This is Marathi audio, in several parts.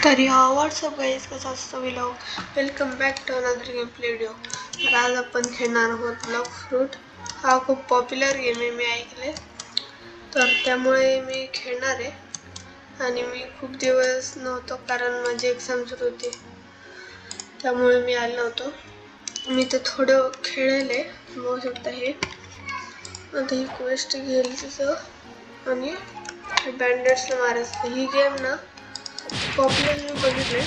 तर व्हॉट्सअप गाईज, कसा असतो vlog. Welcome back to another game play video. तर आज आपण खेळणार आहोत ब्लॉक फ्रूट. हा खूप पॉप्युलर गेम आहे, मी ऐकले, तर त्यामुळे मी खेळणार आहे. आणि मी खूप दिवस नव्हतो, कारण माझी एक्झाम सुरू होती, त्यामुळे मी आलो नव्हतो. मी तर थोडं खेळले, बघू शकता. हे आता ही क्वेस्ट घेईल तिथं आणि बँडेड्सला मारायचं. ही गेम ना पॉप्युलर मी बघितले.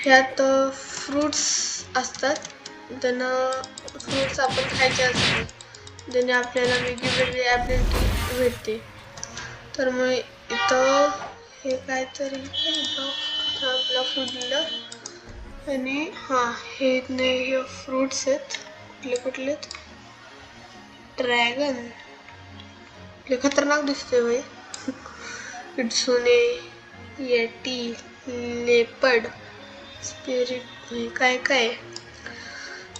ह्यात फ्रूट्स असतात, त्यांना फ्रूट्स आपण खायचे असतात, ज्याने आपल्याला वेगळी ॲबिलिटी भेटते. तर मग इथं हे काहीतरी ब्लॉक फ्रूट दिलं आणि हे फ्रूट्स आहेत. कुठले ड्रॅगन, हे खतरनाक दिसतोय भाई. किट्सुने, येटी, लेपर्ड, स्पिरिट, काय.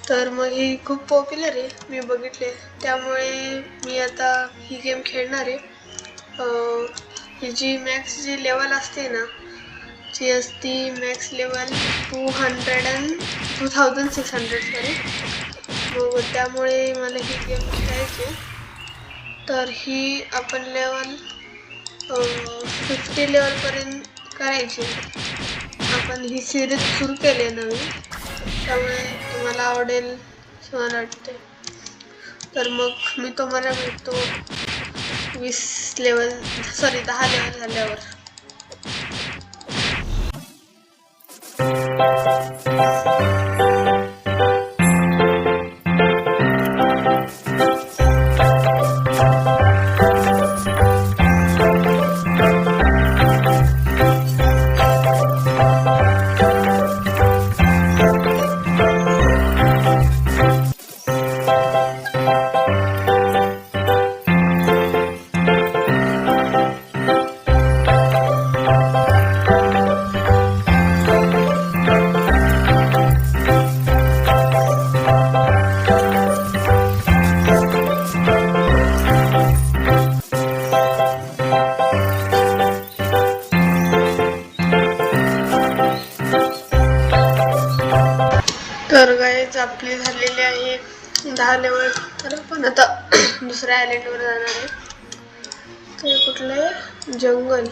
तर मग ही खूप पॉप्युलर आहे, मी बघितले, त्यामुळे मी आता ही गेम खेळणार आहे. ही जी मॅक्स जी लेवल असते ना, ती असती मॅक्स लेवल 2600 सॉरी. मग त्यामुळे मला ही गेम खेळायची. तर ही आपण लेवल 50 लेवलपर्यंत करायची. आपण ही सिरीज सुरू केली आहे नवीन, त्यामुळे तुम्हाला आवडेल असं मला वाटते. तर मग मी तुम्हाला भेटतो 10 लेवल झाल्यावर. तर गाईज आपली झालेली आहे 10 लेवल. तर आपण आता दुसऱ्या आयलंडवर जाणार आहे. तर कुठलं जंगल,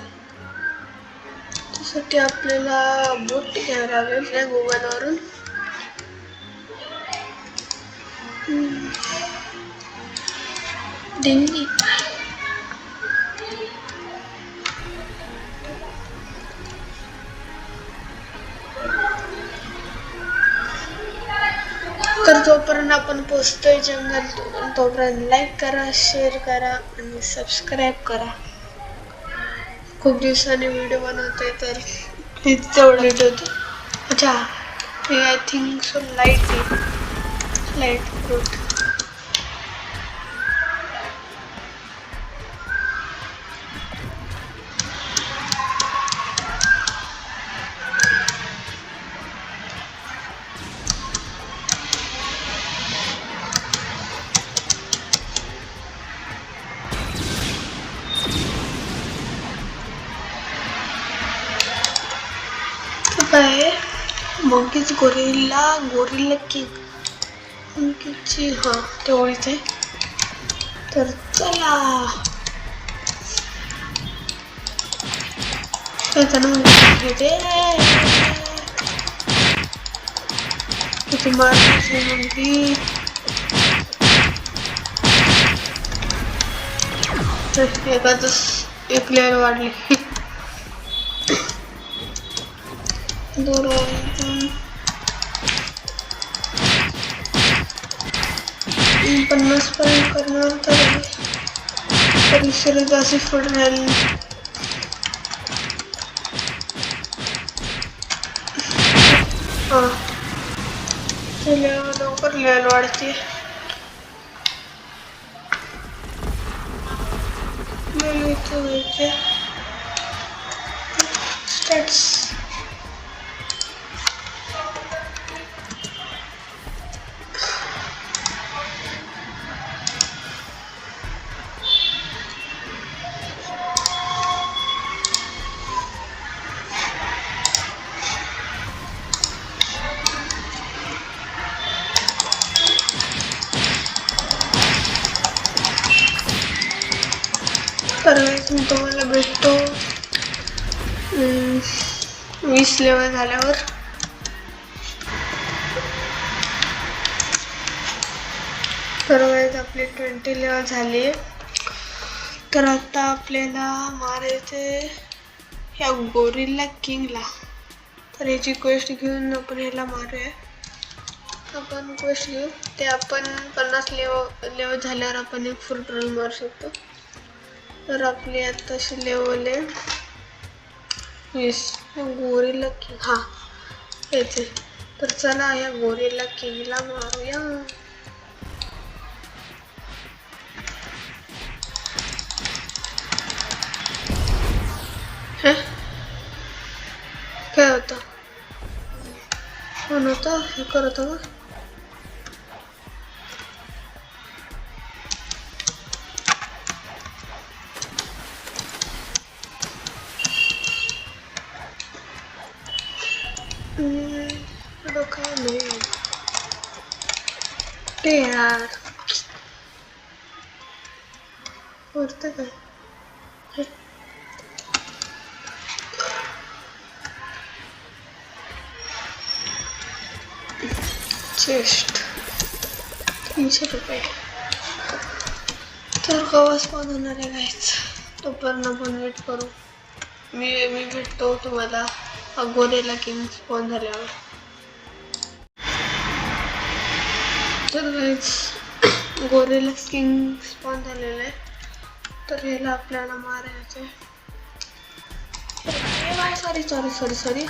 त्यासाठी आपल्याला बोट घ्यावं लागेल त्या गुगलवरून. दिंडी, तर जोपर्यंत आपण पोचतोय जंगल, तोपर्यंत लाईक करा, शेअर करा आणि सबस्क्राईब करा. खूप दिवसांनी व्हिडिओ बनवतोय, तर हेच तेवढं लेट होतं. अच्छा, हे I think so light fruit. काय मंकीज, गोरिल्ला किंग, मंकीची तेवढीच आहे. तर चला, किती मारते मंकी. एकाच एक लेअर वाढली. पन्नास पर्यंत करणार, तर सिरीज अशी फुट राहील. लवकर लेवल वाढते. स्टॅट्स, तुम्हाला भेटतो 20 लेवल झाल्यावर. तर आपली 20 लेवल झाली. तर आता आपल्याला मारायचे ह्या गोरिल्ला किंगला. तर याची क्वेस्ट घेऊन आपण ह्याला मारूया. आपण क्वेस्ट घेऊ ते आपण 50 लेवल झाल्यावर आपण एक फुल ट्रोल मारू शकतो. तर आपली आताशी लेवल आहे 20. गोरिल्ला किंग हा येते. तर चला या गोरिल्ला किंगला मारूया. काय होतं? कोण होतं? हे करत का? काय नाही ते यार होतं काय? चेस्ट 300 रुपये. तर कवाच पण होणार आहे गाईच. तोपर्यंत आपण वेट करू. मी भेटतो तुम्हाला गोरिल्ला किंग स्पॉन झाल्यावर. तर गाईच गोरिल्ला किंग स्पॉन झालेलं आहे. तर ह्याला आपल्याला मारायचं आहे. सॉरी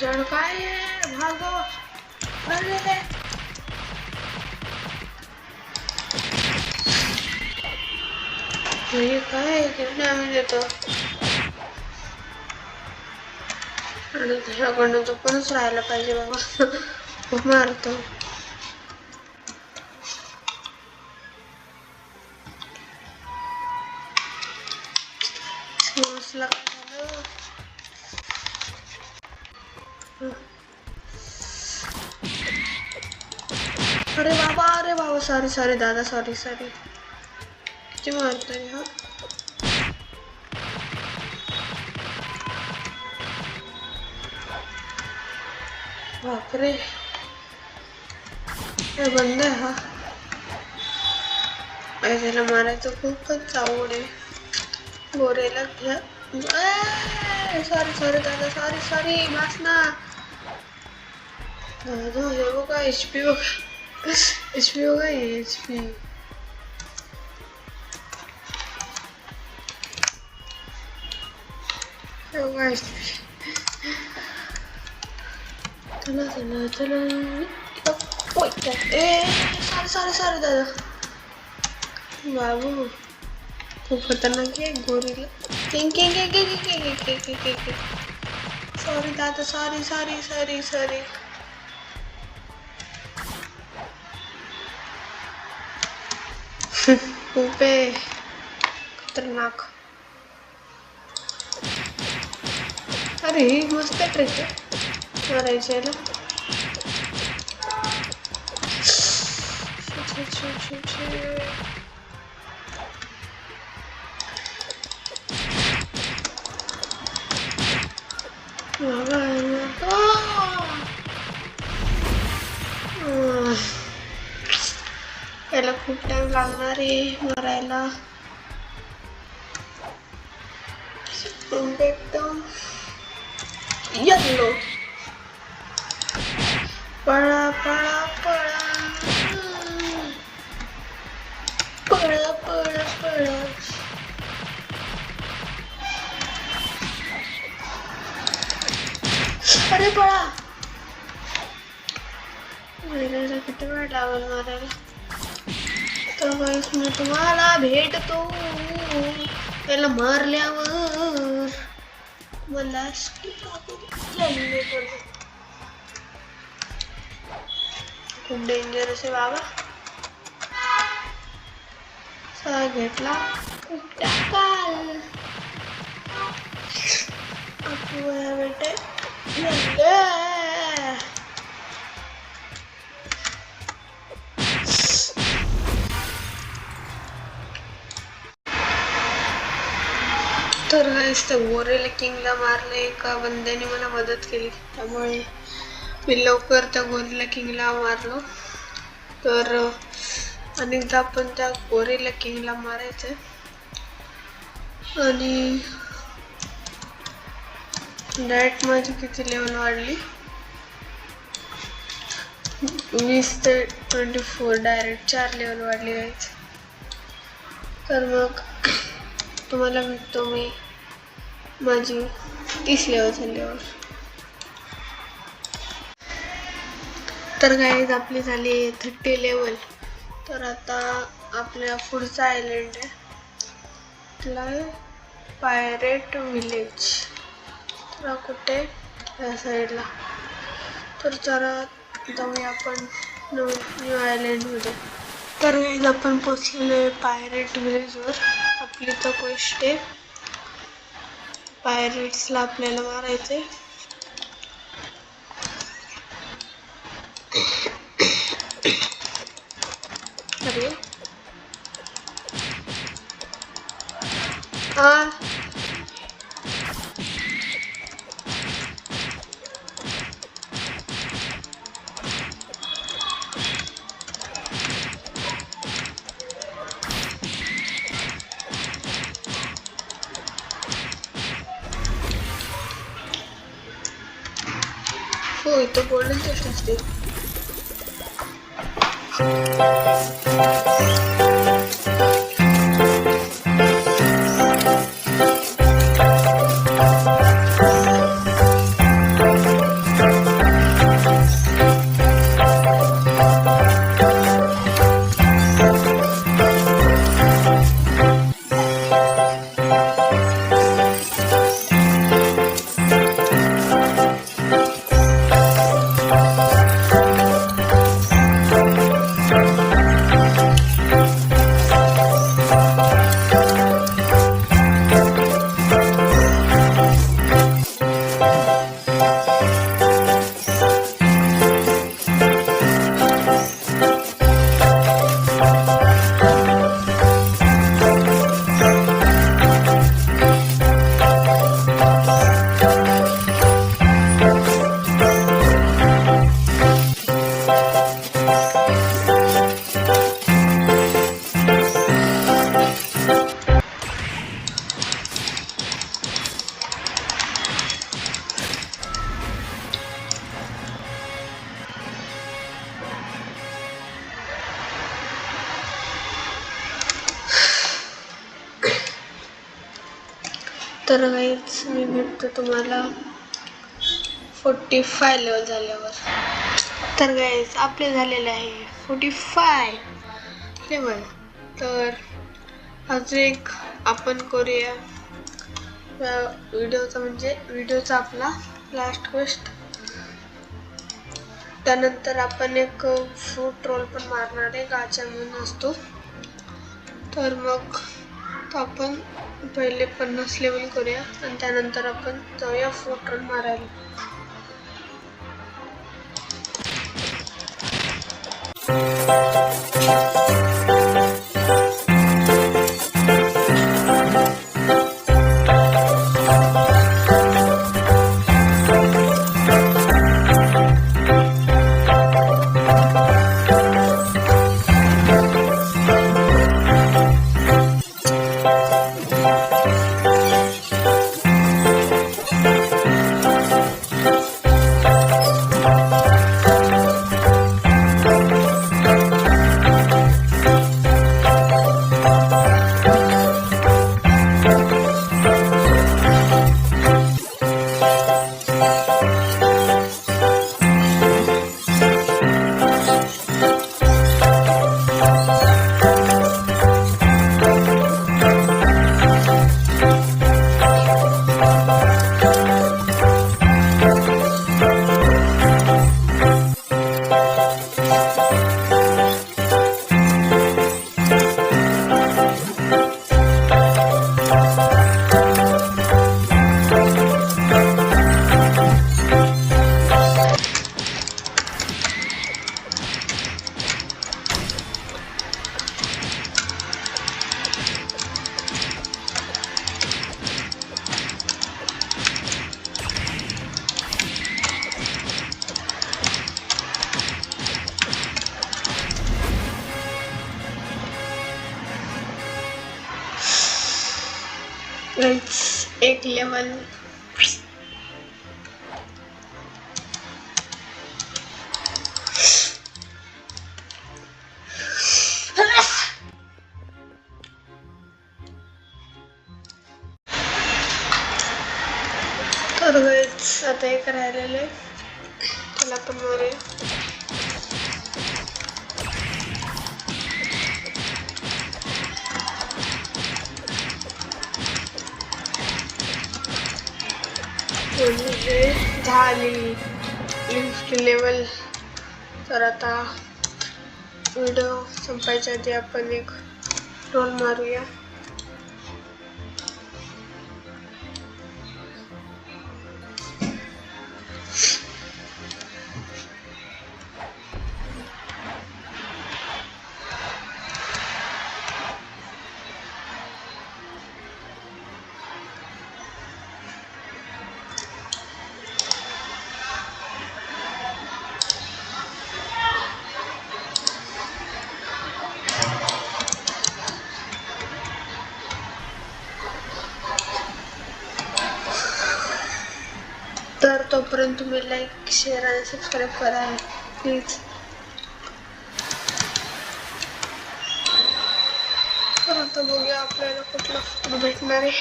जण काय भागो. हे काय किती डॅमेज येतं. आणि त्याच्याकडनं तो पणच राहायला पाहिजे बाबा. खूप मारतो. काय झालं? अरे बाबा सॉरी दादा सॉरी. किती मारतोय हा. बापरे बंद आहे हा. त्याला मारायचं खूपच आवड आहे. गोरेला घ्या. सॉरी दादा सॉरी मास ना दादा. हे बघा HP बघा. HP बघा HP. चला सॉरी दादा. बाबू खूप खतरनाक आहे गोरिल्ला किंग. सॉरी दादा सॉरी. खूप आहे खतरनाक. अरे मस्त ट्रिक आहे मारायचं याला. याला खूप टाइम लागणार आहे मारायला. एकदम येल्लो. पळा. अरे पळा. मारायला किती वेळ लागेल मारायला. तर गाईस मी तुम्हाला भेटतो त्याला मारल्यावर. मला खूप डेंजरस आहे बाबा. सहा घेतला टाकाल बेटे. तर गाईस त्या गोरेला किंगला मारलं एका बंद्याने मला मदत केली, त्यामुळे मी लवकर त्या गोरेला किंगला मारलो. तर अनेकदा आपण त्या गोरेला किंगला मारायचं आणि डायरेक्ट माझी किती लेवल वाढली, 20 ते 24 डायरेक्ट 4 लेवल वाढली गाईस. तर मग तुम्हाला भेटतो मी माझी 30 लेवल झाल्यावर. तर गाईज आपली झाली 30 लेवल. तर आता आपल्या पुढचा आयलंड आहे, त्याला पायरेट विलेज. तर कुठे या साईडला. तर चला जाऊया आपण न्यू आयलंडमध्ये. तर गाईज आपण पोचलेलो आहे पायरेट विलेजवर. आपली तर क्वेस्ट आहे, पायरेट्सला आपल्याला मारायचे. अरे हो, इथं गोल्डन चेस्ट असते. तर गाईज मी भेटतो तुम्हाला 45 लेवल झाल्यावर. तर गाईज आपले झालेले आहे 45 लेवल. तर अजून एक आपण करूया व्हिडिओचा, म्हणजे व्हिडिओचा आपला लास्ट क्वेस्ट. त्यानंतर आपण एक फ्रूट रोल पण मारणार आहे, गाचा म्हणून असतो. तर मग आपण पहिले 50 लेवल करूया आणि त्यानंतर आपण जाऊया फ्रूट रोल मारायला. एक लेवल तर गाइस आता एक राहिलेलं आहे त्याला पण मारूया. झाली लेवल. तर आता व्हिडिओ संपायच्या आधी आपण एक रोल मारूया. तर तोपर्यंत तुम्ही लाईक शेअर आणि सबस्क्राईब करा प्लीज. तर आता बघूया आपल्याला कुठला फूड भेटणार आहे.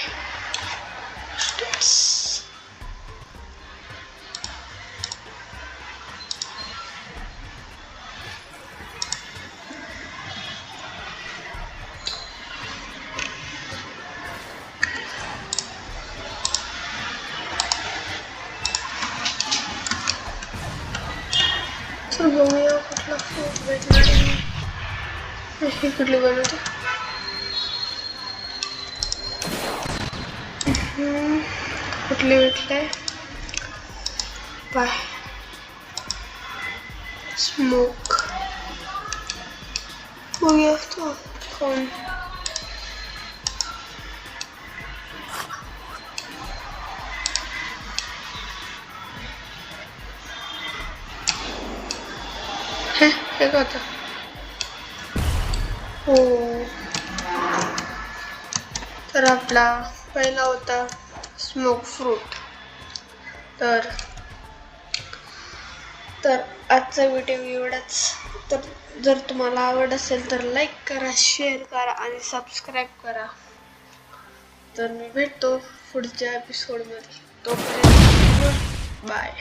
तर बघूया कुठला फूड भेटणार आहे. हे कुठली बनवते कुठली भेटलंय बाय स्मोक. बघूया तो खाऊन. हे का होतं? हो तर आपला पहिला होता स्मोक फ्रूट. तर आजचा व्हिडिओ एवढाच. तर जर तुम्हाला आवड असेल तर लाईक करा, शेअर करा आणि सबस्क्राईब करा. तर मी भेटतो पुढच्या एपिसोडमध्ये. तोपर्यंत बाय.